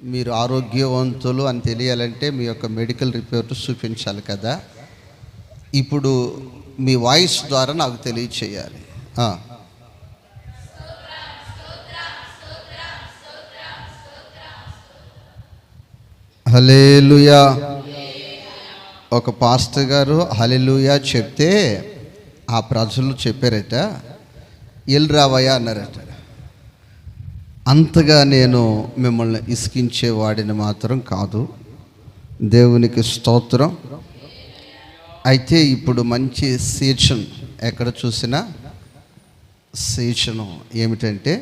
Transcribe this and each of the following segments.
మీరు ఆరోగ్యవంతులు అని తెలియాలంటే మీ యొక్క మెడికల్ రిపోర్ట్ చూపించాలి కదా. ఇప్పుడు మీ వాయిస్ ద్వారా నాకు తెలియచేయాలి. హల్లెలూయా. ఒక పాస్టర్ గారు హల్లెలూయా చెప్తే ఆ ప్రజలు చెప్పారట, ఎల్రావయ్య అన్నారట. అంతగా నేను మిమ్మల్ని ఇసికించేవాడిని మాత్రం కాదు. దేవునికి స్తోత్రం. అయితే ఇప్పుడు మంచి సీజన్, ఎక్కడ చూసినా సీజను ఏమిటంటే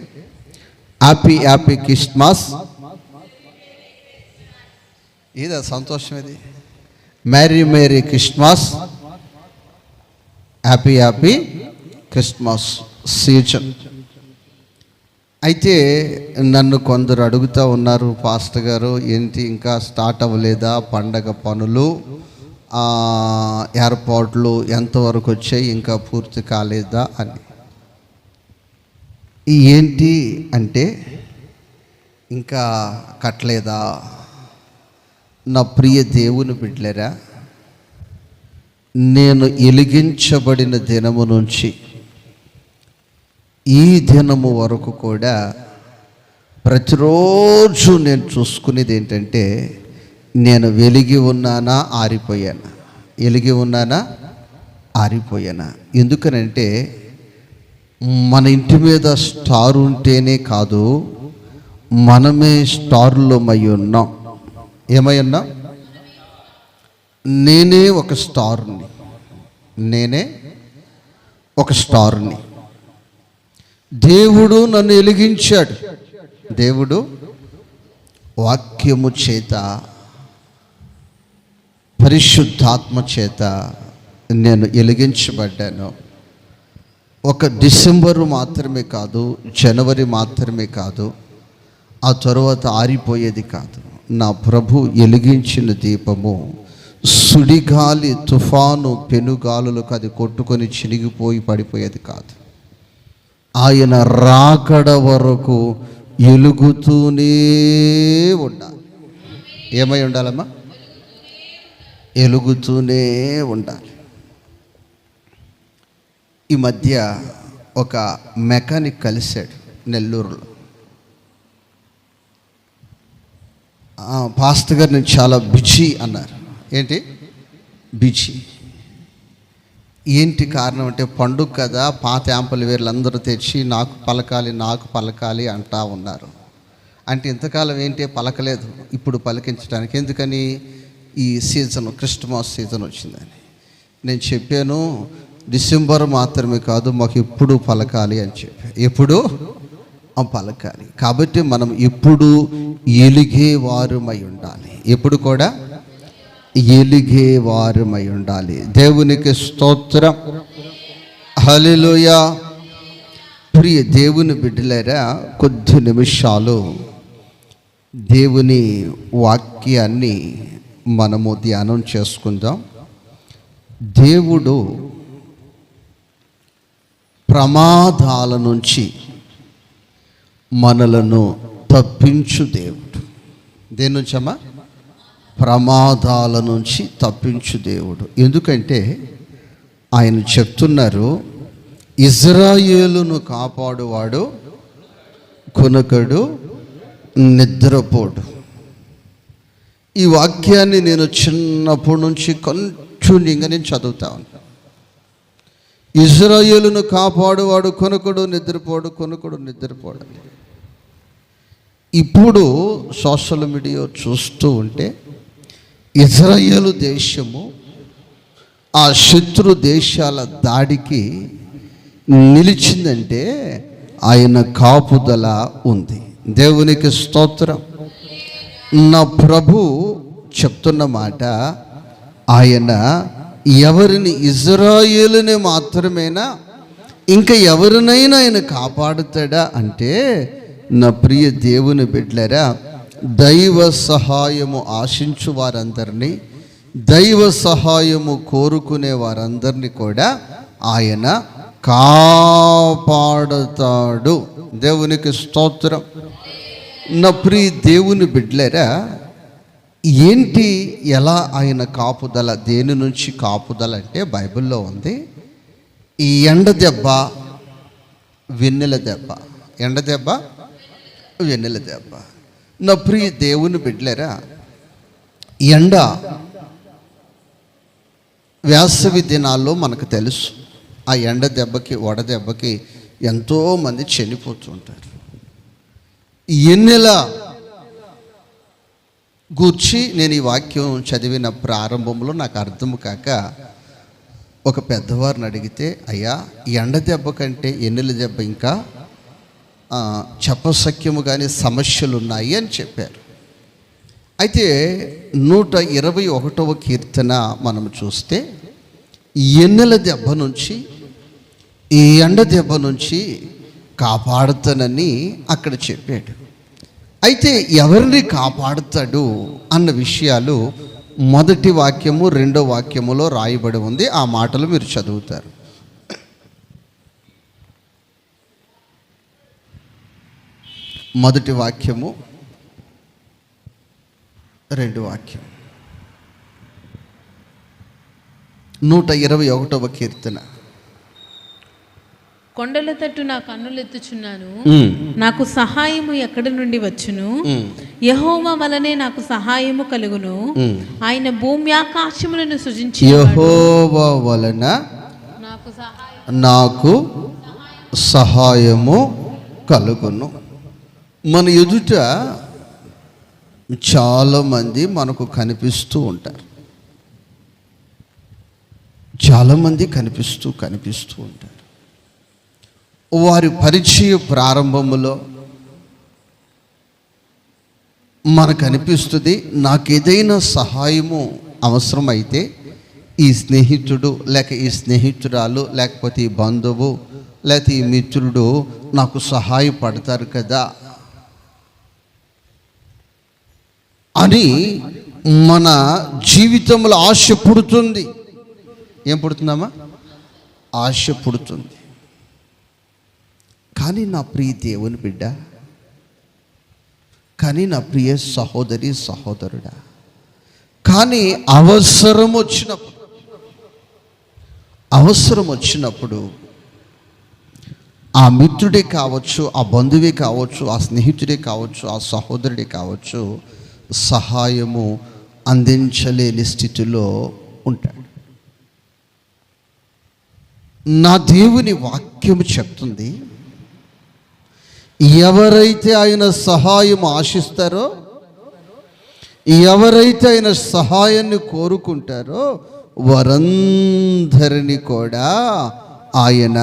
హ్యాపీ హ్యాపీ క్రిస్మస్. ఇది సంతోషం. ఇది merry merry Christmas, happy happy Christmas season. అయితే నన్ను కొందరు అడుగుతూ ఉన్నారు, పాస్టర్ గారు ఏంటి ఇంకా స్టార్ట్ అవ్వలేదా పండగ పనులు, ఏర్పాట్లు ఎంతవరకు వచ్చాయి, ఇంకా పూర్తి కాలేదా అని. ఏంటి అంటే ఇంకా కట్టలేదా? నా ప్రియ దేవుని బిడ్డలారా, నేను వెలిగించబడిన దినము నుంచి ఈ దినము వరకు కూడా ప్రతిరోజు నేను చూసుకునేది ఏంటంటే, నేను వెలిగి ఉన్నానా ఆరిపోయానా, వెలిగి ఉన్నానా ఆరిపోయానా. ఎందుకనంటే మన ఇంటి మీద స్టార్ ఉంటేనే కాదు, మనమే స్టార్లమై ఉన్నాం. ఏమై ఉన్నాం? నేనే ఒక స్టార్ని, నేనే ఒక స్టార్ని. దేవుడు నన్ను వెలిగించాడు. దేవుడు వాక్యము చేత, పరిశుద్ధాత్మ చేత నేను వెలిగించబడ్డాను. ఒక డిసెంబరు మాత్రమే కాదు, జనవరి మాత్రమే కాదు, ఆ తరువాత ఆరిపోయేది కాదు. నా ప్రభు వెలిగించిన దీపము సుడిగాలి, తుఫాను, పెనుగాలులకు అది కొట్టుకొని చినిగిపోయి పడిపోయేది కాదు. ఆయన రాకడ వరకు వెలుగుతూనే ఉండాలి. ఏమై ఉండాలమ్మా? వెలుగుతూనే ఉండాలి. ఈ మధ్య ఒక మెకానిక్ కలిశాడు నెల్లూరులో. పాస్టర్ గారు నేను చాలా బిజీ అన్నారు. ఏంటి బిజీ? ఏంటి కారణం అంటే, పండుగ కదా, పాత యాంపల్ వేర్లందరూ తెచ్చి నాకు పలకాలి అంటా ఉన్నారు. అంటే ఇంతకాలం ఏంటి పలకలేదు, ఇప్పుడు పలికించడానికి. ఎందుకని? ఈ సీజన్, క్రిస్మస్ సీజన్ వచ్చిందని. నేను చెప్పాను, డిసెంబర్ మాత్రమే కాదు, మాకు ఎప్పుడు పలకాలి అని చెప్పాను. ఎప్పుడు పలకాలి. కాబట్టి మనం ఎప్పుడు ఎలిగేవారుమై ఉండాలి. ఎప్పుడు కూడా ఎలిగేవారుమై ఉండాలి. దేవునికి స్తోత్రం. హల్లెలూయా. ప్రియ దేవుని బిడ్డలారా, కొద్ది నిమిషాలు దేవుని వాక్యాన్ని మనము ధ్యానం చేసుకుందాం. దేవుడు ప్రమాదాల నుంచి మనలను తప్పించు దేవుడు. దేని నుంచమ్మా? ప్రమాదాల నుంచి తప్పించు దేవుడు. ఎందుకంటే ఆయన చెప్తున్నారు, ఇజ్రాయేలును కాపాడువాడు కునకడు, నిద్రపోడు. ఈ వాక్యాన్ని నేను చిన్నప్పటి నుంచి కంటిన్యూగా నేను చదువుతా ఉన్నాను. ఇజ్రాయేలును కాపాడువాడు కొనుకడు, నిద్రపోడు, కొనుకడు, నిద్రపోడు. ఇప్పుడు సోషల్ మీడియా చూస్తూ ఉంటే ఇజ్రాయేలు దేశము ఆ శత్రు దేశాల దాడికి నిలిచిందంటే ఆయన కాపుదల ఉంది. దేవునికి స్తోత్రం. నా ప్రభు చెప్తున్న మాట, ఆయన ఎవరిని, ఇజ్రాయేలుని మాత్రమేనా, ఇంకా ఎవరినైనా ఆయన కాపాడుతాడా అంటే, నా ప్రియ దేవుని బిడ్డలారా, దైవ సహాయము ఆశించు వారందరినీ, దైవ సహాయము కోరుకునే వారందరినీ కూడా ఆయన కాపాడుతాడు. దేవునికి స్తోత్రం. నా ప్రియ దేవుని బిడ్డలారా, ఏంటి ఎలా ఆయన కాపుదల, దేని నుంచి కాపుదల అంటే బైబిల్లో ఉంది. ఈ ఎండ దెబ్బ, వెన్నెల దెబ్బ, ఎండ దెబ్బ, వెన్నెల దెబ్బ. నా ప్రియ దేవుని బిడ్డలారా, ఎండ వేసవి దినాల్లో మనకు తెలుసు, ఆ ఎండ దెబ్బకి వడదెబ్బకి ఎంతోమంది చనిపోతుంటారు. ఎన్నెల గూర్చి నేను ఈ వాక్యం చదివిన ప్రారంభంలో నాకు అర్థం కాక ఒక పెద్దవారిని అడిగితే, అయ్యా ఎండ దెబ్బ కంటే ఎన్నెల దెబ్బ ఇంకా చెప్పసఖ్యము కానీ సమస్యలు ఉన్నాయి అని చెప్పారు. అయితే 121వ కీర్తన మనం చూస్తే ఎన్నెల దెబ్బ నుంచి, ఈ ఎండ దెబ్బ నుంచి కాపాడుతానని అక్కడ చెప్పాడు. అయితే ఎవరిని కాపాడుతాడు అన్న విషయాలు మొదటి వాక్యము రెండో వాక్యములో రాయబడి ఉంది. ఆ మాటలు మీరు చదువుతారు. మొదటి వాక్యము రెండు వాక్యం 121వ కీర్తన. కొండల తట్టు నా కన్నులెత్తుచున్నాను, నాకు సహాయము ఎక్కడి నుండి వచ్చును? యెహోవా వలనే నాకు సహాయము కలుగును. ఆయన భూమి ఆకాశములను సృజించి, యెహోవా వలన నాకు సహాయము కలుగును. మన ఎదుట చాలామంది మనకు కనిపిస్తూ ఉంటారు. చాలామంది కనిపిస్తూ ఉంటారు. వారి పరిచయ ప్రారంభములో మనకు అనిపిస్తుంది, నాకేదైనా సహాయము అవసరమైతే ఈ స్నేహితుడు లేక ఈ స్నేహితురాలు లేకపోతే ఈ బంధువు లేకపోతే ఈ మిత్రుడు నాకు సహాయపడతారు కదా అని మన జీవితంలో ఆశ పుడుతుంది. ఏం పుడుతుందమ్మా? ఆశ పుడుతుంది. కానీ నా ప్రియ దేవుని బిడ్డ, కానీ నా ప్రియ సహోదరి సహోదరుడా, కానీ అవసరం వచ్చినప్పుడు ఆ మిత్రుడే కావచ్చు, ఆ బంధువే కావచ్చు, ఆ స్నేహితుడే కావచ్చు, ఆ సహోదరుడే కావచ్చు, సహాయము అందించలేని స్థితిలో ఉంటాడు. నా దేవుని వాక్యము చెప్తుంది, ఎవరైతే ఆయన సహాయం ఆశిస్తారో, ఎవరైతే ఆయన సహాయాన్ని కోరుకుంటారో వారందరినీ కూడా ఆయన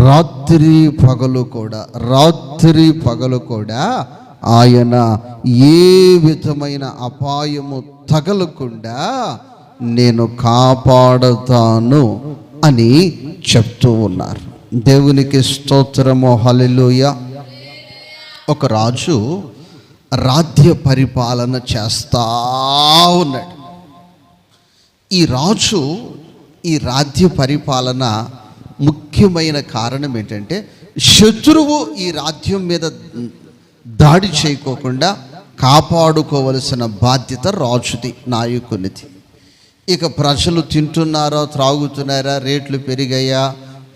రాత్రి పగలు కూడా ఆయన ఏ విధమైన అపాయము తగలకుండా నేను కాపాడుతాను అని చెప్తూ ఉన్నారు. దేవునికి స్తోత్రము, హల్లెలూయా. ఒక రాజు రాజ్య పరిపాలన చేస్తా ఉన్నాడు. ఈ రాజు ఈ రాజ్య పరిపాలన ముఖ్యమైన కారణం ఏంటంటే, శత్రువు ఈ రాజ్యం మీద దాడి చేయకోకుండా కాపాడుకోవలసిన బాధ్యత రాజుది, నాయకునిది. ఇక ప్రజలు తింటున్నారా, త్రాగుతున్నారా, రేట్లు పెరిగాయా,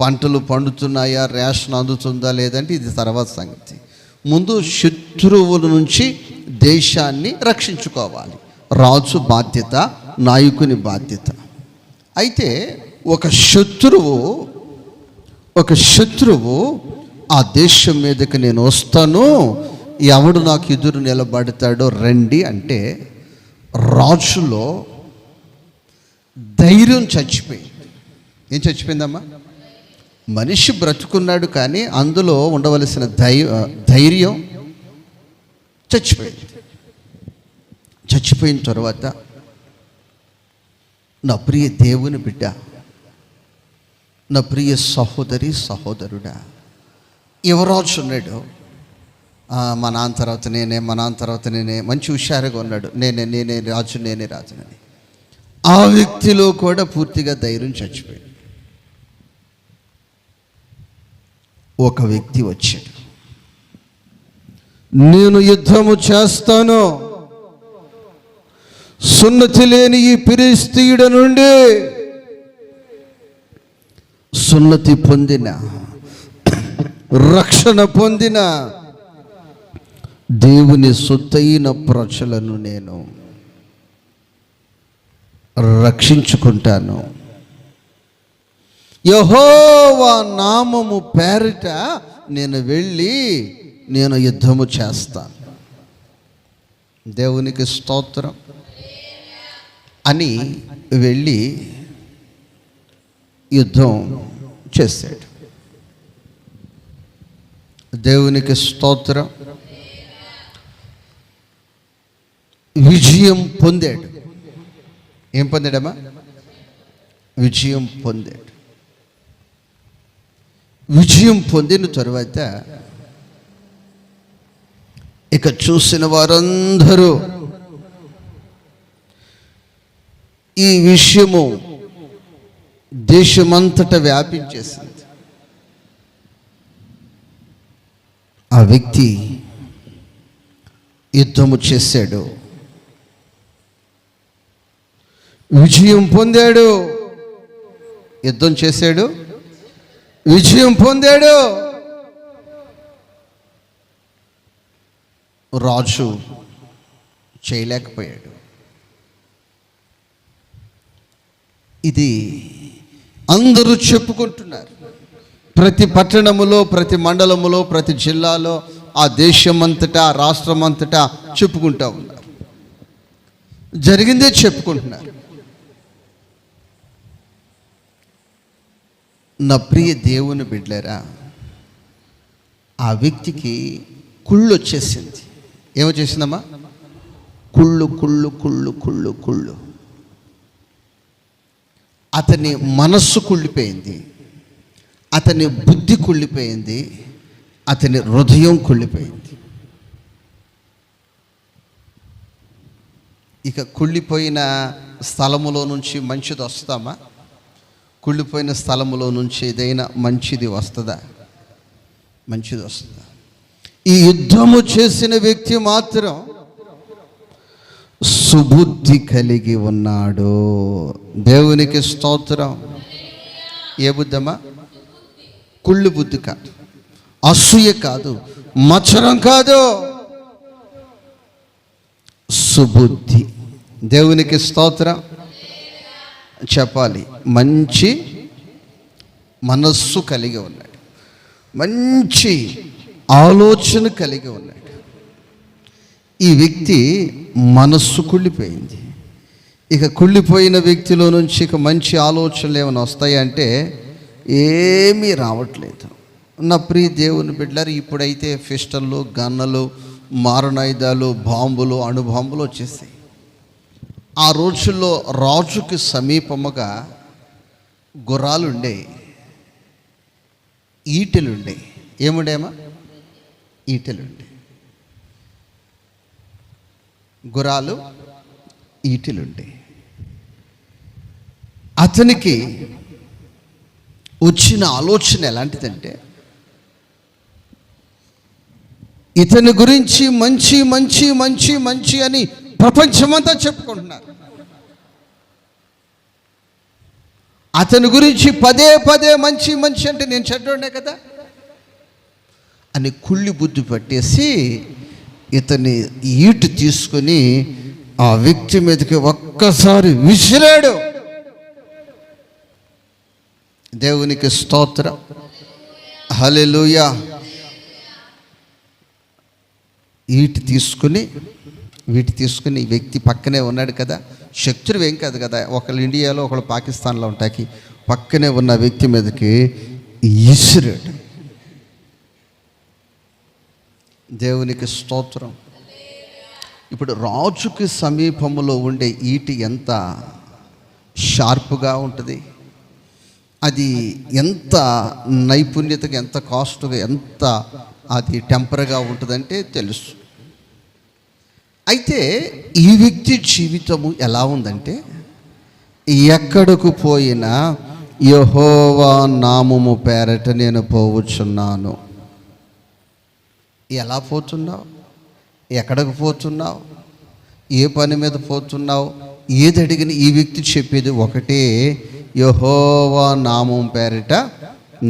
పంటలు పండుతున్నాయా, రేషన్ అందుతుందా లేదంటే ఇది తర్వాత సంగతి. ముందు శత్రువుల నుంచి దేశాన్ని రక్షించుకోవాలి. రాజు బాధ్యత, నాయకుని బాధ్యత. అయితే ఒక శత్రువు ఆ దేశం మీదకి నేను వస్తాను, ఎవడు నాకు ఎదురు నిలబడతాడో రండి అంటే రాజులో ధైర్యం చచ్చిపోయింది. ఏం చచ్చిపోయిందమ్మా? మనిషి బ్రతుకున్నాడు కానీ అందులో ఉండవలసిన ధైర్యం చచ్చిపోయింది. చచ్చిపోయిన తర్వాత నా ప్రియ దేవుని బిడ్డ, నా ప్రియ సహోదరి సహోదరుడా, యువరాజు ఉన్నాడు. మా నాన్న తర్వాత నేనే మంచి హుషారుగా ఉన్నాడు, నేనే రాజునని. ఆ వ్యక్తిలో కూడా పూర్తిగా ధైర్యం చచ్చిపోయాడు. ఒక వ్యక్తి వచ్చాడు. నేను యుద్ధము చేస్తాను, సున్నతి లేని ఈ ఫిలిష్తీయుడి నుండి సున్నతి పొందిన, రక్షణ పొందిన దేవుని సొత్తైన ప్రజలను నేను రక్షించుకుంటాను. యెహోవా నామము పేరిట నేను వెళ్ళి నేను యుద్ధము చేస్తాను. దేవునికి స్తోత్రం అని వెళ్ళి యుద్ధం చేశాడు. దేవునికి స్తోత్రం. విజయం పొందాడు. ఏం పొందాడమ్మా? విజయం పొందాడు. విజయం పొందిన తరువాత ఇక చూసిన వారందరూ ఈ విషయము దేశమంతటా వ్యాపించేసింది. ఆ వ్యక్తి యుద్ధము చేశాడు, విజయం పొందాడు. యుద్ధం చేశాడు, విజయం పొందాడు. రాజు చేయలేకపోయాడు. ఇది అందరూ చెప్పుకుంటున్నారు. ప్రతి పట్టణములో, ప్రతి మండలములో, ప్రతి జిల్లాలో, ఆ దేశమంతటా, రాష్ట్రమంతటా చెప్పుకుంటూ ఉన్నారు. జరిగిందే చెప్పుకుంటున్నారు. నా ప్రియ దేవుని బిడ్డలారా, ఆ వ్యక్తికి కుళ్ళు వచ్చేసింది. ఏమొచ్చేసిందమ్మా? కుళ్ళు కుళ్ళు కుళ్ళు కుళ్ళు కుళ్ళు. అతని మనస్సు కుళ్ళిపోయింది, అతని బుద్ధి కుళ్ళిపోయింది, అతని హృదయం కుళ్ళిపోయింది. ఇక కుళ్ళిపోయిన స్థలములో నుంచి మంచిది వస్తామా? కుళ్ళిపోయిన స్థలములో నుంచి ఏదైనా మంచిది వస్తుందా? మంచిది వస్తుందా? ఈ యుద్ధము చేసిన వ్యక్తి మాత్రం సుబుద్ధి కలిగి ఉన్నాడు. దేవునికి స్తోత్రం. ఏ బుద్ధమ్మా? కుళ్ళు బుద్ధి కాదు, అసూయ కాదు, మత్సరం కాదు, సుబుద్ధి. దేవునికి స్తోత్రం చెప్పాలి. మంచి మనస్సు కలిగి ఉన్నాడు, మంచి ఆలోచన కలిగి ఉన్నాడు. ఈ వ్యక్తి మనస్సు కుళ్ళిపోయింది. ఇక కుళ్ళిపోయిన వ్యక్తిలో నుంచి ఇక మంచి ఆలోచనలు ఏమైనా వస్తాయంటే ఏమీ రావట్లేదు. నా ప్రియ దేవుని బిడ్డలారా, ఇప్పుడైతే పిస్టళ్ళు, గన్నలు, మారణాయుధాలు, బాంబులు, అణుబాంబులు వచ్చేసాయి. ఆ రోజుల్లో రాజుకి సమీపముగా గుర్రాలు ఉండే, ఈటెలుండే. ఏముండేమా? ఈటెలుండే. గుర్రాలు, ఈటెలుండే. అతనికి వచ్చిన ఆలోచన ఎలాంటిదంటే, ఇతని గురించి మంచి మంచి మంచి మంచి అని ప్రపంచమంతా చెప్పుకుంటున్నారు. అతని గురించి పదే పదే మంచి మంచి అంటే నేను చెడ్డోడే కదా అని కుళ్ళి బుద్ధి పట్టేసి ఇతని ఈటు తీసుకొని ఆ వ్యక్తి మీదకి ఒక్కసారి విసిరాడు. దేవునికి స్తోత్రం, హల్లెలూయా. వీటి తీసుకుని ఈ వ్యక్తి పక్కనే ఉన్నాడు కదా, శత్రువు ఏం కాదు కదా, ఒకళ్ళు ఇండియాలో ఒకళ్ళు పాకిస్తాన్లో ఉంటాకి, పక్కనే ఉన్న వ్యక్తి మీదకి ఇసిరాడు. దేవునికి స్తోత్రం. ఇప్పుడు రాజుకి సమీపంలో ఉండే ఈటి ఎంత షార్ప్గా ఉంటుంది, అది ఎంత నైపుణ్యతగా, ఎంత కాస్ట్గా, ఎంత అది టెంపర్గా ఉంటుందంటే తెలుసు. అయితే ఈ వ్యక్తి జీవితము ఎలా ఉందంటే, ఎక్కడకు పోయినా యెహోవా నామము పేరట నేను పోవచ్చున్నాను. ఎలా పోతున్నావు? ఎక్కడికి పోతున్నావు, ఏ పని మీద పోతున్నావు, ఏది అడిగిన ఈ వ్యక్తి చెప్పేది ఒకటే, యెహోవా నామం పేరిట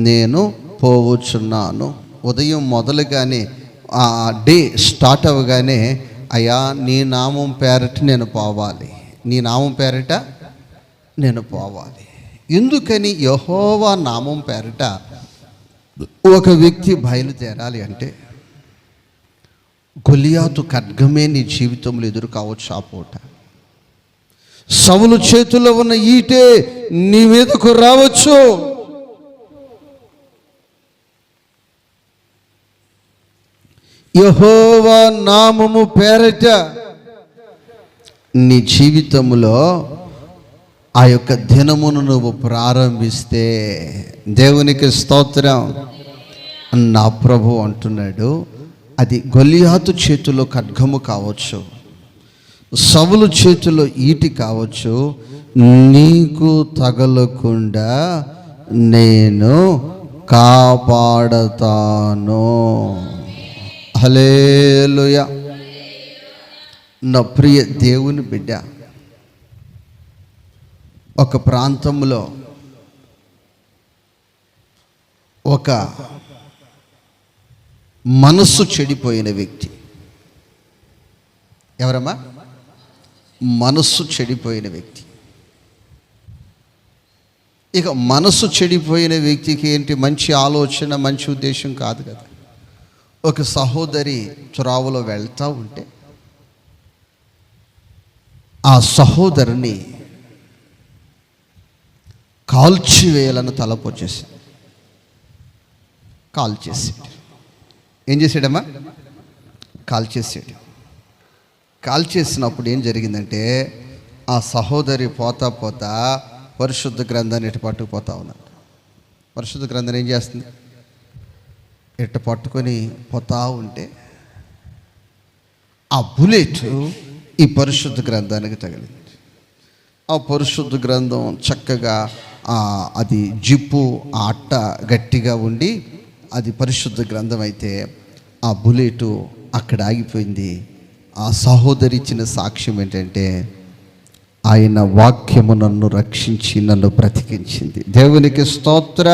నేను పోవచ్చున్నాను. ఉదయం మొదలుగానే ఆ డే స్టార్ట్ అవ్వగానే, అయ్యా నీ నామం పేరిట నేను పోవాలి, నీ నామం పేరిట నేను పోవాలి. ఎందుకని యెహోవా నామం పేరిట ఒక వ్యక్తి బయలుదేరాలి అంటే, గొలియాతు ఖడ్గమే నీ జీవితంలో ఎదురు కావచ్చు. ఆ పూట సౌలు చేతిలో ఉన్న ఈటే నీ మీదకు రావచ్చు. యెహోవా నామము పేరిట నీ జీవితంలో ఆ యొక్క దినమును నువ్వు ప్రారంభిస్తే, దేవునికి స్తోత్రం. నా ప్రభు అంటున్నాడు, అది గొలియాతు చేతిలో ఖడ్గము కావచ్చు, సౌలు చేతిలో ఈటి కావచ్చు, నీకు తగలకుండా నేను కాపాడతాను. హల్లెలూయా. నా ప్రియ దేవుని బిడ్డ, ఒక ప్రాంతంలో ఒక మనస్సు చెడిపోయిన వ్యక్తి. ఎవరమ్మా? మనస్సు చెడిపోయిన వ్యక్తి. ఇక మనస్సు చెడిపోయిన వ్యక్తికి ఏంటి? మంచి ఆలోచన, మంచి ఉద్దేశం కాదు కదా. ఒక సహోదరి త్రోవలో వెళ్తూ ఉంటే ఆ సహోదరిని కాల్చివేయాలని తలపు వచ్చేసింది. కాల్ చేసాడు. ఏం చేసాడమ్మా? కాల్ చేసాడు. కాల్ చేసినప్పుడు ఏం జరిగిందంటే, ఆ సహోదరి పోతా పోతా పరిశుద్ధ గ్రంథాన్ని ఎటు పట్టుకుపోతా ఉన్నాడు. పరిశుద్ధ గ్రంథాన్ని ఏం చేస్తుంది? ఎట్ట పట్టుకొని పోతా ఉంటే ఆ బుల్లెట్ ఈ పరిశుద్ధ గ్రంథానికి తగిలింది. ఆ పరిశుద్ధ గ్రంథం చక్కగా అది జిప్పు, ఆ అట్ట గట్టిగా ఉండి అది పరిశుద్ధ గ్రంథం అయితే, ఆ బుల్లెట్ అక్కడ ఆగిపోయింది. ఆ సహోదరి ఇచ్చిన సాక్ష్యం ఏంటంటే, ఆయన వాక్యము నన్ను రక్షించి నన్ను బ్రతికించింది. దేవునికి స్తోత్ర.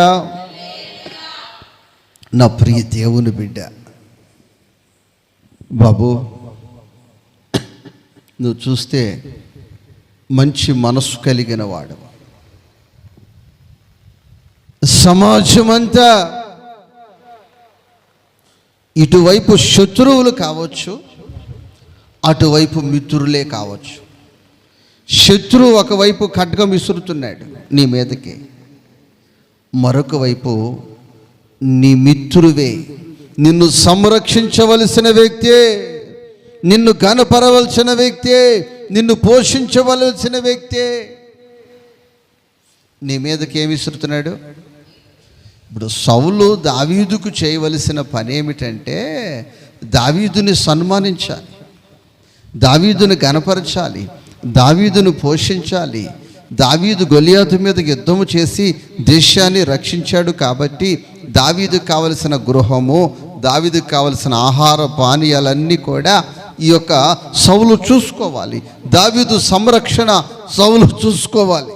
నా ప్రియ దేవుని బిడ్డ, బాబు నువ్వు చూస్తే మంచి మనసు కలిగిన వాడు. సమాజమంతా ఇటువైపు శత్రువులు కావచ్చు, అటువైపు మిత్రులే కావచ్చు. శత్రువు ఒకవైపు ఖడ్గం విసురుతున్నాడు నీ మీదకి, మరొక వైపు నీ మిత్రువే, నిన్ను సంరక్షించవలసిన వ్యక్తే, నిన్ను గనపరవలసిన వ్యక్తే, నిన్ను పోషించవలసిన వ్యక్తే నీ మీదకి ఏమి విసురుతున్నాడు. ఇప్పుడు సౌలు దావీదుకు చేయవలసిన పని ఏమిటంటే, దావీదుని సన్మానించాలి, దావీదుని గనపరచాలి, దావీదును పోషించాలి. దావీదు గొలియాతు మీద యుద్ధము చేసి దేశాన్ని రక్షించాడు కాబట్టి దావీదుకు కావలసిన గృహము, దావీదుకు కావలసిన ఆహార పానీయాలన్నీ కూడా ఈ యొక్క సౌలు చూసుకోవాలి. దావీదు సంరక్షణ సౌలు చూసుకోవాలి.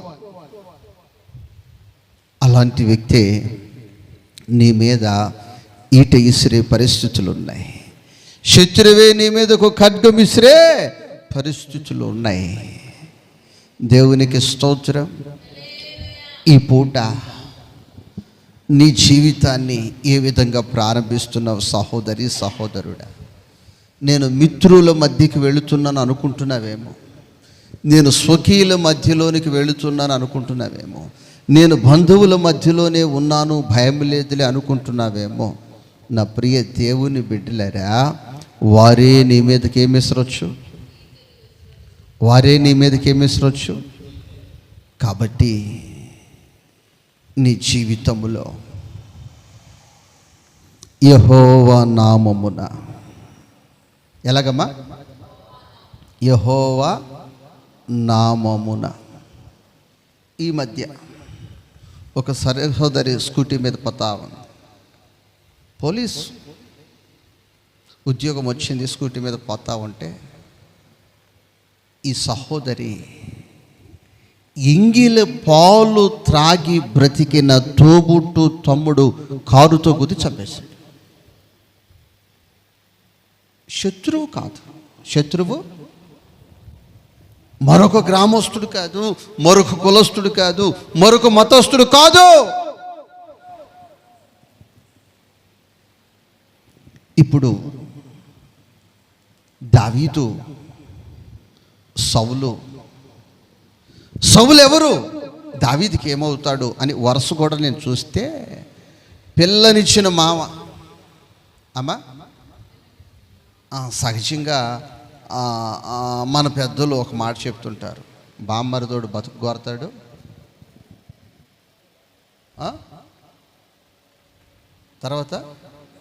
అలాంటి వ్యక్తే నీ మీద ఈట ఇసిరే పరిస్థితులు ఉన్నాయి. శత్రువే నీ మీద ఒక ఖడ్గం ఇసిరే పరిస్థితులు ఉన్నాయి. దేవునికి స్తోత్రం. ఈ పూట నీ జీవితాన్ని ఏ విధంగా ప్రారంభిస్తున్నావు సహోదరి, సహోదరుడా? నేను మిత్రుల మధ్యకి వెళుతున్నాను అనుకుంటున్నావేమో, నేను స్వకీయుల మధ్యలోనికి వెళుతున్నాను అనుకుంటున్నావేమో, నేను బంధువుల మధ్యలోనే ఉన్నాను, భయం లేదులే అనుకుంటున్నావేమో. నా ప్రియ దేవుని బిడ్డలారా, వారే నీ మీదకి ఏమి విసరొచ్చు, వారే నీ మీదకి ఏమి విసరొచ్చు. కాబట్టి నీ జీవితంలో యెహోవా నామమున, ఎలాగమ్మా? యెహోవా నామమున. ఈ మధ్య ఒక సహోదరి స్కూటీ మీద పోతా ఉంది. ఉద్యోగం వచ్చింది, స్కూటీ మీద పోతా ఉంటే ఈ సహోదరి ఎంగిలి పాలు త్రాగి బ్రతికిన తోబుట్టు తమ్ముడు కారుతో గుద్ది చంపేశాడు. శత్రువు కాదు, శత్రువు మరొక గ్రామస్తుడు కాదు, మరొక కులస్తుడు కాదు, మరొక మతస్థుడు కాదు. ఇప్పుడు దావీదు, సౌలు ఎవరు, దావీదుకి ఏమవుతాడు అని వరుస కూడా నేను చూస్తే పిల్లనిచ్చిన మామ. అమ్మా సహజంగా మన పెద్దలు ఒక మాట చెప్తుంటారు, బామ్మరిదోడు బతుకు కోరతాడు, తర్వాత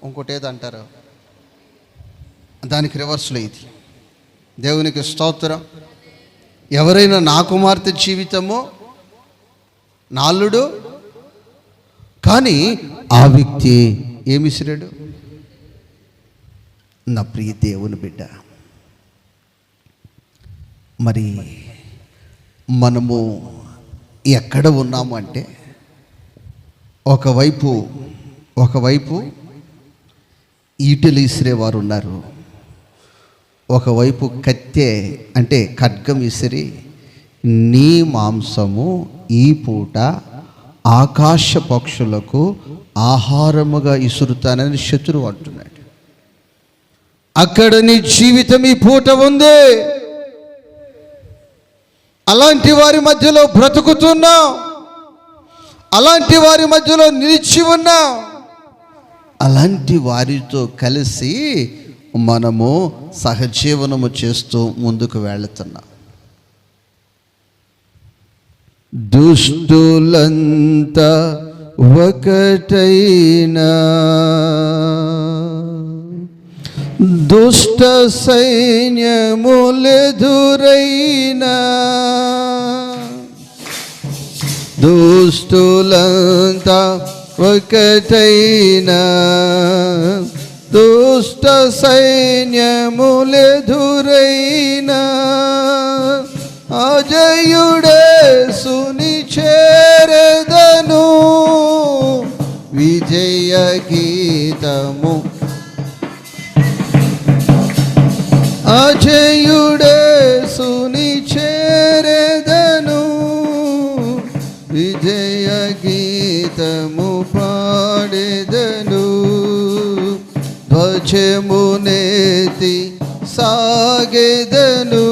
ఇంకోటి ఏదో అంటారు, దానికి రివర్స్లో ఇది. దేవునికి స్తోత్రం. ఎవరైనా నా కుమార్తె జీవితమో నాలుడు, కానీ ఆ వ్యక్తి ఏమిసిరాడు, నా ప్రియ దేవుని బిడ్డ. మరి మనము ఎక్కడ ఉన్నాము అంటే ఒకవైపు ఈటెలు ఇసిరేవారు ఉన్నారు, ఒకవైపు కత్తె అంటే ఖడ్గం ఇసిరి నీ మాంసము ఈ పూట ఆకాశ పక్షులకు ఆహారముగా ఇసురుతానని శత్రువు అంటున్నాడు. అక్కడ నీ జీవితం ఈ పూట ఉంది. అలాంటి వారి మధ్యలో బ్రతుకుతున్నాం, అలాంటి వారి మధ్యలో నిలిచి ఉన్నాం. అలాంటి వారితో కలిసి మనము సహజీవనము చేస్తూ ముందుకు వెళుతున్నాం. దుష్టులంతా ఒకటైనా దుష్ట సైన్యములెదురైనా, దుష్టులంతా ఒకటైనా దుష్ట సైన్యములెదురైనా అజయుడేసుని చేరెదను, విజయ గీతము అజయుడేసుని చేరెదను, విజయ గీతము పాడెదను, ధ్వజమునేతి సాగెదను,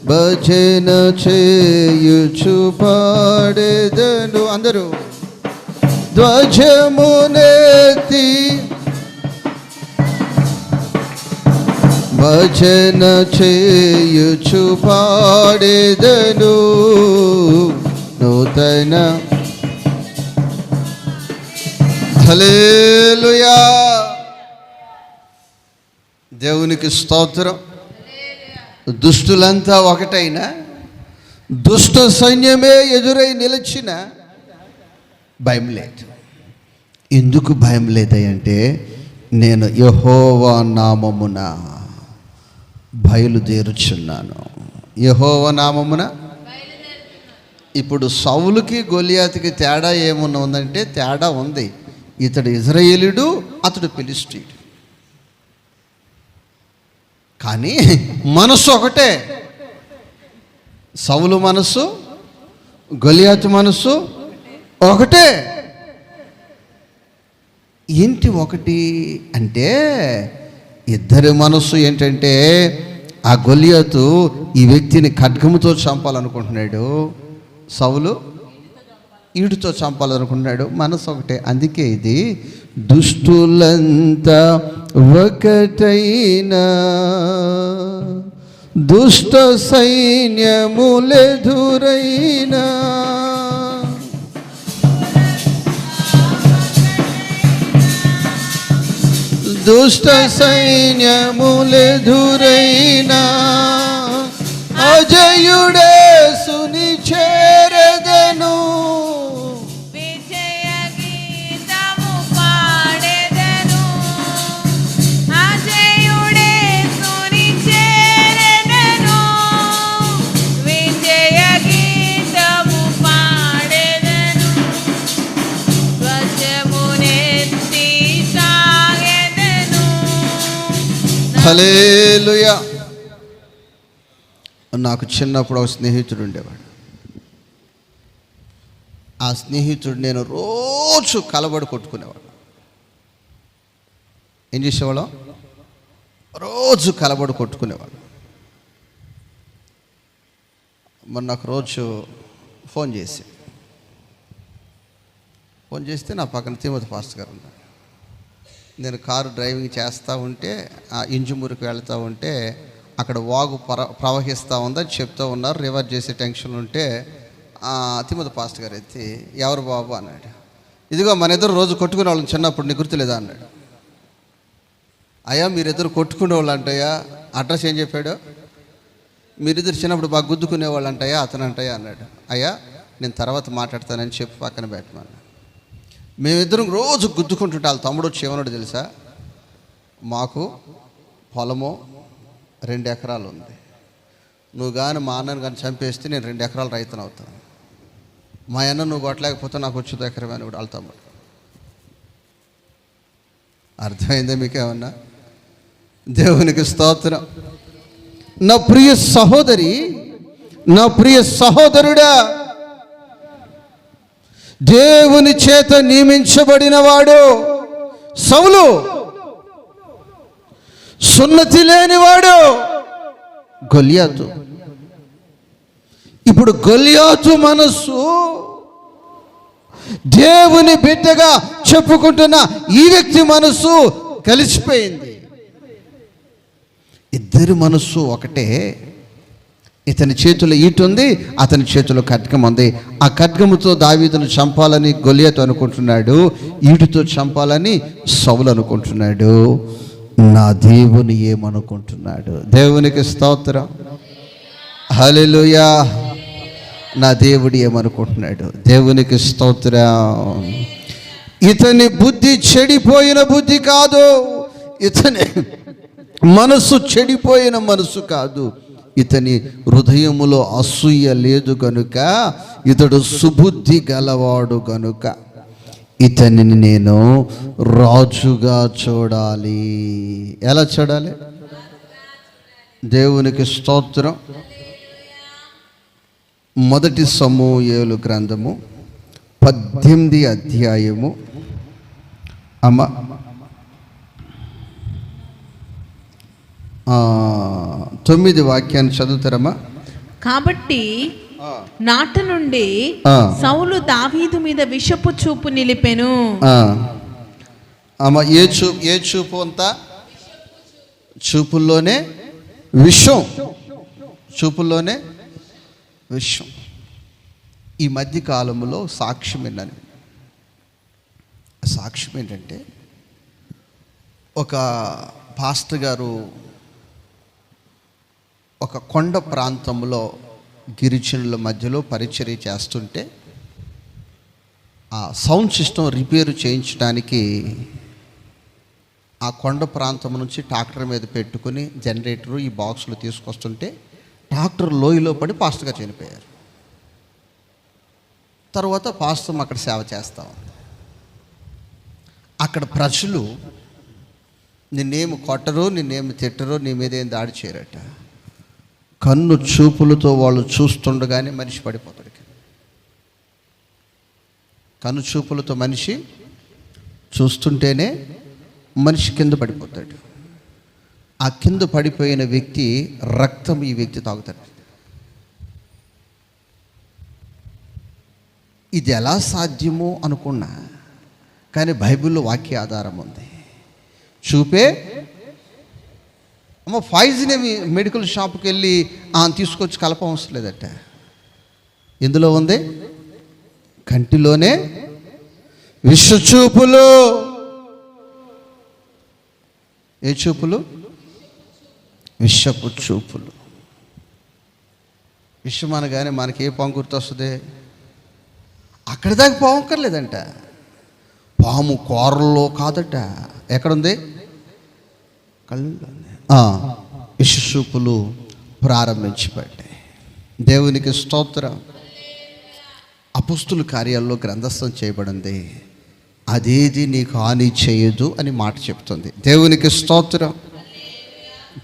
భజన చేయుచు పాడెదను. అందరూ ధ్వజమునేతి భజన చేయుచు పాడెదను, నూతన హల్లెలూయా. దేవునికి స్తోత్రం. దుష్టులంతా ఒకటైనా దుష్ట సైన్యమే ఎదురై నిలిచిన భయం లేదు. ఎందుకు భయం లేదంటే నేను యెహోవా నామమున బయలుదేరుచున్నాను. యెహోవా నామమున. ఇప్పుడు సౌలుకి గొలియాతుకి తేడా ఏమన్నా ఉందంటే తేడా ఉంది. ఇతడు ఇజ్రాయేలీయుడు, అతడు ఫిలిష్తీయుడు. కానీ మనసు ఒకటే. సౌలు మనసు, గొలియాతు మనసు ఒకటే. ఏంటి ఒకటి అంటే ఇద్దరి మనసు ఏంటంటే ఆ గొలియాతు ఈ వ్యక్తిని ఖడ్గముతో చంపాలనుకుంటున్నాడు, సౌలు ఈడుతో చంపాలనుకుంటున్నాడు. మనసు ఒకటే. అందుకే ఇది దుష్టులంతా ఒకటైనా దుష్ట సైన్యములెదురైనా, దుష్ట సైన్యములెదురైనా అజయుడేసుని చేరెదను, విజయ గీతము పాడెదను, హల్లెలూయా. నాకు చిన్నప్పుడు ఒక స్నేహితుడు ఉండేవాడు. ఆ స్నేహితుడు నేను రోజు కలబడి కొట్టుకునేవాడు. ఏం చేసేవాళ్ళం? రోజు కలబడి కొట్టుకునేవాడు. మొన్న ఒక రోజు ఫోన్ చేస్తే నా పక్కన తిరుమతి ఫాస్ట్ గారు ఉన్నారు. నేను కారు డ్రైవింగ్ చేస్తూ ఉంటే ఆ ఇంజుమూరికి వెళ్తూ ఉంటే అక్కడ వాగు ప్రవహిస్తూ ఉందని చెప్తూ ఉన్నారు. రివర్స్ చేసే టెన్షన్ ఉంటే తిరుమతి ఫాస్ట్ గారు ఎత్తి, ఎవరు బాబు అన్నాడు. ఇదిగో మన ఇద్దరు రోజు కొట్టుకునే వాళ్ళని చిన్నప్పుడు నీకు గుర్తులేదా అన్నాడు. అయ్యా మీరిద్దరు కొట్టుకునే వాళ్ళు అంటయ్యా. అడ్రస్ ఏం చెప్పాడు? మీరిద్దరు చిన్నప్పుడు బాగా గుద్దుకునేవాళ్ళు అంటయ్యా, అతను అంటయ్యా అన్నాడు. అయ్యా నేను తర్వాత మాట్లాడతానని చెప్పి పక్కన పెట్టమన్నా. మేమిద్దరం రోజు గుద్దుకుంటుంటే వాళ్ళ తమ్ముడు వచ్చి ఏమన్నాడు తెలుసా? మాకు పొలము 2 ఎకరాలు ఉంది. నువ్వు కానీ మా అన్నను కానీ చంపేస్తే నేను 2 ఎకరాలు రైతును అవుతాను. మా అన్న నువ్వు కొట్టలేకపోతే నాకు వచ్చేది ఎకరమే అని కూడా వాళ్ళ తమ్ముడు. అర్థమైందా మీకేమన్నా? దేవునికి స్తోత్రం. నా ప్రియ సహోదరి, నా ప్రియ సహోదరుడా, దేవుని చేత నియమించబడిన వాడు సౌలు, సున్నతి లేనివాడు గొల్యాతు. ఇప్పుడు గొల్యాతు మనస్సు దేవుని బిడ్డగా చెప్పుకుంటున్న ఈ వ్యక్తి మనస్సు కలిసిపోయింది. ఇద్దరి మనస్సు ఒకటే. ఇతని చేతిలో ఈటు ఉంది, అతని చేతిలో ఖడ్గం ఉంది. ఆ ఖడ్గముతో దావీదును చంపాలని గొల్యాతు అనుకుంటున్నాడు, ఈటుతో చంపాలని సౌలు అనుకుంటున్నాడు. నా దేవుని ఏమనుకుంటున్నాడు? దేవునికి స్తోత్రం. హల్లెలూయా. నా దేవుడు ఏమనుకుంటున్నాడు? దేవునికి స్తోత్రం. ఇతని బుద్ధి చెడిపోయిన బుద్ధి కాదు, ఇతని మనసు చెడిపోయిన మనసు కాదు. ఇతని హృదయములో అసూయ లేదు గనుక, ఇతడు సుబుద్ధి గలవాడు గనుక ఇతనిని నేను రాజుగా చూడాలి. ఎలా చూడాలి? దేవునికి స్తోత్రం. 1 సమూయేలు గ్రంథము 18 అధ్యాయము 9 వాక్యాన్ని చదువుతారమ్మా. కాబట్టి నాట నుండి సౌలు దావీదు మీద విషపు చూపు నిలిపెను. ఏ చూపు అంతా? చూపుల్లోనే విషం, చూపుల్లోనే విషం. ఈ మధ్య కాలంలో సాక్ష్యం విన్నాను. సాక్ష్యం ఏంటంటే, ఒక పాస్టర్ గారు ఒక కొండ ప్రాంతంలో గిరిజనుల మధ్యలో పరిచర్య చేస్తుంటే ఆ సౌండ్ సిస్టమ్ రిపేరు చేయించడానికి ఆ కొండ ప్రాంతం నుంచి ట్రాక్టర్ మీద పెట్టుకుని జనరేటరు ఈ బాక్సులు తీసుకొస్తుంటే ట్రాక్టర్ లోయలో పడి పాస్టర్గా చనిపోయారు. తర్వాత పాస్టర్ అక్కడ సేవ చేస్తా ఉంది. అక్కడ ప్రజలు నిన్నేమి కొట్టరు, నిన్నేమి తిట్టరు, నీ మీద ఏం దాడి చేయరట. కన్ను చూపులతో వాళ్ళు చూస్తుండగానే మనిషి పడిపోతాడు. కన్ను చూపులతో మనిషి చూస్తుంటేనే మనిషి కింద పడిపోతాడు. ఆ కింద పడిపోయిన వ్యక్తి రక్తం ఈ వ్యక్తి తాగుతాడు. ఇది ఎలా సాధ్యమో అనుకున్నా, కానీ బైబిల్లో వాక్య ఆధారం ఉంది. చూపే ఫాయిజన్ మెడికల్ షాప్కి వెళ్ళి తీసుకొచ్చి కలప అవసరం లేదట. ఎందులో ఉంది? కంటిలోనే విషచూపులు. ఏ చూపులు? విషపు చూపులు. విషం అనగానే మనకి ఏ పాము గుర్తొస్తుంది? అక్కడి దాకా పోవక్కర్లేదంట. పాము కూరల్లో కాదట. ఎక్కడుంది? కళ్ళు. విషచూపులు ప్రారంభించబడ్డాయి. దేవునికి స్తోత్రం. అపొస్తలుల కార్యాల్లో గ్రంథస్థం చేయబడింది. అదేది నీకు హాని చేయదు అని మాట చెప్తుంది. దేవునికి స్తోత్రం.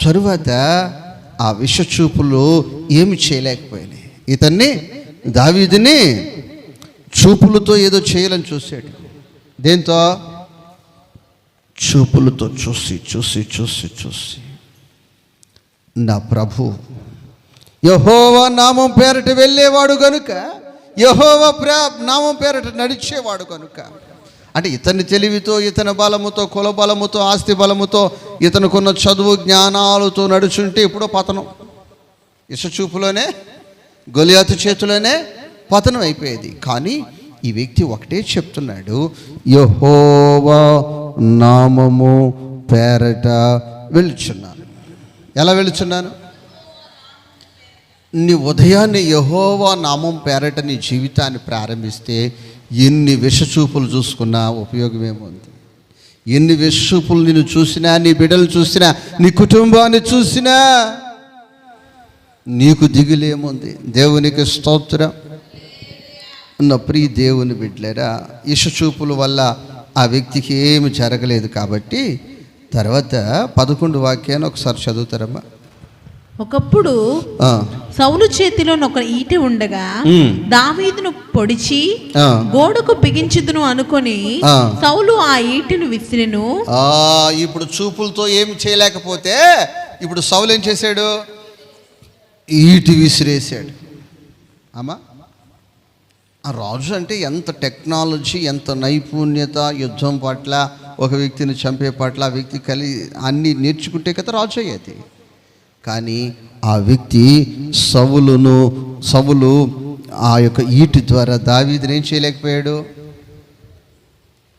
తరువాత ఆ విషచూపులు ఏమి చేయలేకపోయినాయి. ఇతన్ని దావీదుని చూపులతో ఏదో చేయాలని చూశాడు. దేంతో? చూపులతో చూసి చూసి చూసి చూసి నా ప్రభు యెహోవా నామం పేరట వెళ్ళేవాడు కనుక, యెహోవా నామం పేరట నడిచేవాడు కనుక, అంటే ఇతని తెలివితో, ఇతని బలముతో, కుల బలముతో, ఆస్తి బలముతో, ఇతనుకున్న చదువు జ్ఞానాలతో నడుచుంటే ఇప్పుడు పతనం. ఇసచూపులోనే, గొలియాతు చేతిలోనే పతనం అయిపోయేది. కానీ ఈ వ్యక్తి ఒకటే చెప్తున్నాడు, యెహోవా నామము పేరట వెళుచున్నాను. ఎలా వెళుచున్నాను? నీ ఉదయాన్నే యెహోవా నామం పేరట నీ జీవితాన్ని ప్రారంభిస్తే ఎన్ని విషచూపులు చూసుకున్నా ఉపయోగమేముంది? ఎన్ని విషచూపులు నిన్ను చూసినా, నీ బిడ్డలు చూసినా, నీ కుటుంబాన్ని చూసినా నీకు దిగులేముంది? దేవునికి స్తోత్రం. ఉన్న ప్రియ దేవుని బిడ్డలారా, విషచూపుల వల్ల ఆ వ్యక్తికి ఏమి జరగలేదు. కాబట్టి తర్వాత 11 వాక్యాన్ని ఒకసారి చదువుతారమ్మా. ఒకప్పుడు సౌలు చేతిలో ఒక ఈటె ఉండగా దావీదును పొడిచి గోడకు బిగించుదును అనుకొని సౌలు ఆ ఈటెను విసిరెను. ఇప్పుడు చూపులతో ఏమి చేయలేకపోతే ఇప్పుడు సౌలు ఏం చేశాడు? ఈటి విసిరేసాడు. అమ్మా, ఆ రాజు అంటే ఎంత టెక్నాలజీ, ఎంత నైపుణ్యత, యుద్ధం పట్ల, ఒక వ్యక్తిని చంపే పట్ల ఆ వ్యక్తి అన్నీ నేర్చుకుంటే కదా రాజు అయ్యేది. కానీ ఆ వ్యక్తి సౌలు ఆ యొక్క ఈటి ద్వారా దావీదుని ఏం చేయలేకపోయాడు?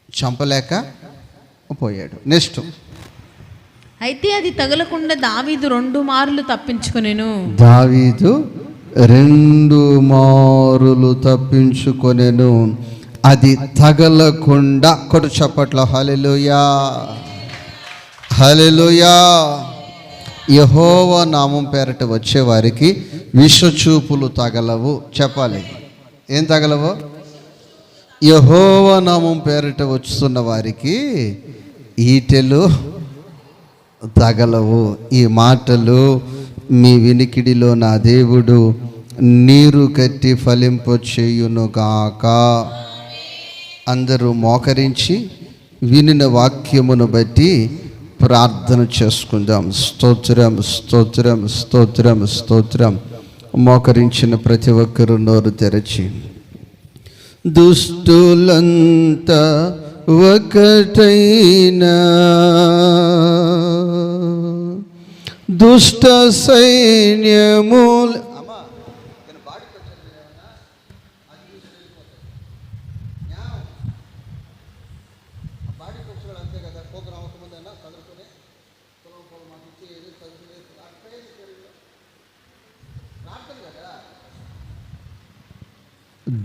చంపలేక పోయాడు. నెక్స్ట్, అయితే అది తగలకుండా దావీదు 2 మార్లు తప్పించుకొనెను. దావీదు 2 మారులు తప్పించుకొనెను. అది తగలకుండా కొట్టు చప్పట్లో హల్లెలూయా, హల్లెలూయా. యెహోవా నామం పేరట వచ్చేవారికి విషచూపులు తగలవు. చెప్పాలి, ఏం తగలవు? యెహోవా నామం పేరట వస్తున్న వారికి ఈటెలు తగలవు. ఈ మాటలు మీ వినికిడిలో నా దేవుడు నీరు కట్టి ఫలింపచేయునుగాక. అందరూ మోకరించి వినిన వాక్యమును బట్టి ప్రార్థన చేసుకుందాం. స్తోత్రం, స్తోత్రం, స్తోత్రం, స్తోత్రం. మోకరించిన ప్రతి ఒక్కరూ నోరు తెరచి, దుష్టులంతా ఒకటైనా దుష్ట సైన్యములు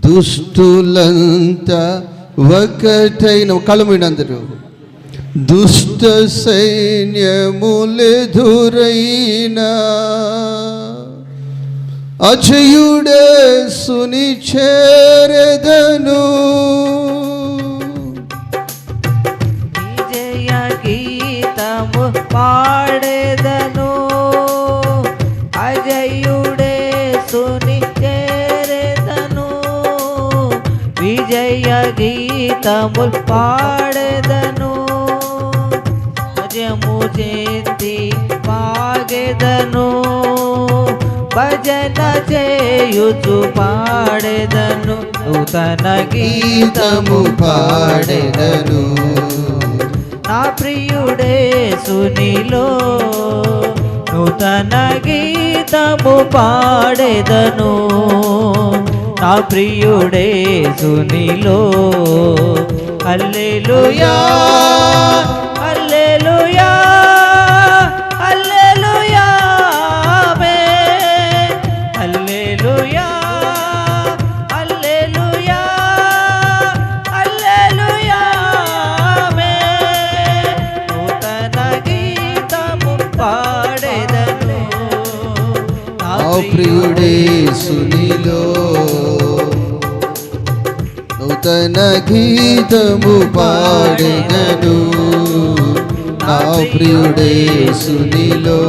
దుష్టులంతా ఒకటైన కళ్ళు మీనందరూ దుష్ట సైన్యములెదురైనా అజయుడేసుని చేరెదను. విజయ గీతము పాడెదను, అజయుడేసుని చేరెదను. విజయ గీతము పాడెదను, భజము చేతి పాగెదను. భజన చేయుచు పాడెదను, నూతన గీతము పాడెదను. నా ప్రియుడేసునిలో నూతన గీతము పాడెదను. నా ప్రియుడేసునిలో హల్లెలూయా, హల్లెలూయా, హల్లెలూయా, ఆమేన్. హల్లెలూయా, హల్లెలూయా, హల్లెలూయా, ఆమేన్. నూతన గీతము పాడెదను, నా ప్రియుడేసునిలో నూతన గీతము పాడెదను. నా ప్రియుడే సునిలో